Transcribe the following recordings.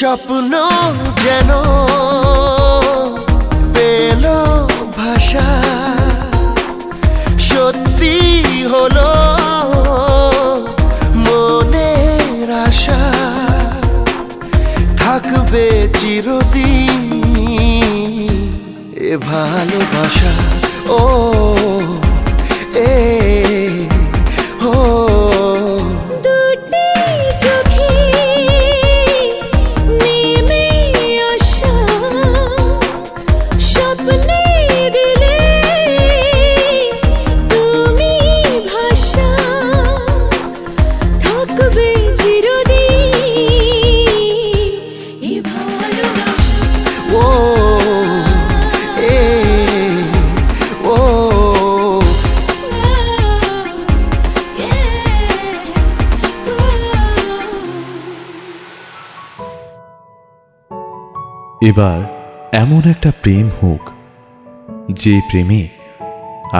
স্বপ্ন যেন পেল ভাষা, সত্যি হলো মনের আশা, থাকবে চিরদিন এ ভালোবাসা। ও এ ও দুটি চোখে নেমে আসা, স্বপ্নে দিলে তুমি ভাষা, থাকবে চিরদিন এ ভালোবাসা। ও এ ও এবার এমন একটা প্রেম হোক যে প্রেমে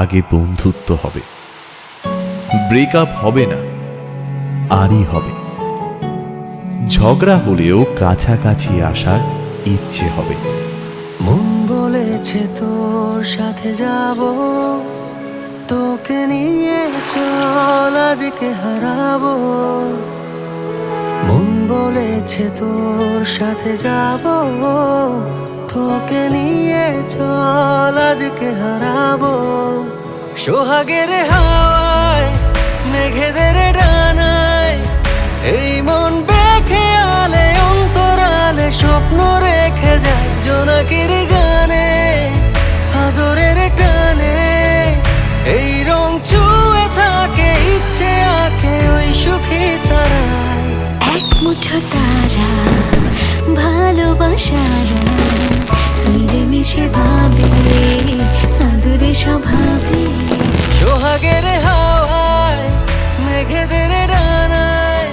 আগে বন্ধুত্ব হবে, ব্রেকআপ হবে না, আরই হবে। ঝগড়া হলেও কাছাকাছি আসার ইচ্ছে হবে। মন বলেছে তোর সাথে যাব, তোকে নিয়ে চল আজকে হারাবো। মন বলেছে তোর সাথে যাব, তোকে নিয়ে চল আজকে হারাবো। সোহাগের হাওয়ায় মেঘেদের ডানায় এই মন বেখেয়ালে অন্তরালে স্বপ্ন রেখে যায় জোনাকির গানে, আদরের টানে এই রং ছুঁয়ে থাকে ইচ্ছে আঁকে ওই সুখী তারায়। এক মুঠো তারা ভালোবাসারা মিলেমিশে ভাবে আদরে স্বভাবে। সোহাগের হাওয়ায় মেঘেদের ডানায়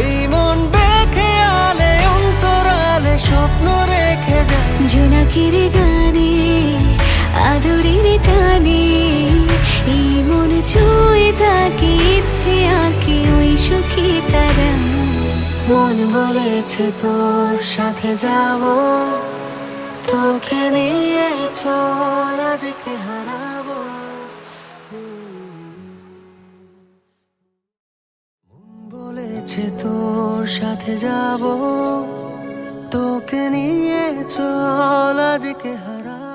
এই মন বেখেয়ালে অন্তরালে স্বপ্ন রেখে যায় জোনাকির গানে আদরের টানে এই মন ছুঁয়ে থাকে ইচ্ছে আঁকে ওই সুখী তারা। মন বলেছে তোর সাথে যাব, তোকে নিয়ে চল আজকে হারাবো। মন বলেছে তোর সাথে যাব, তোকে নিয়ে চল আজকে হারাবো।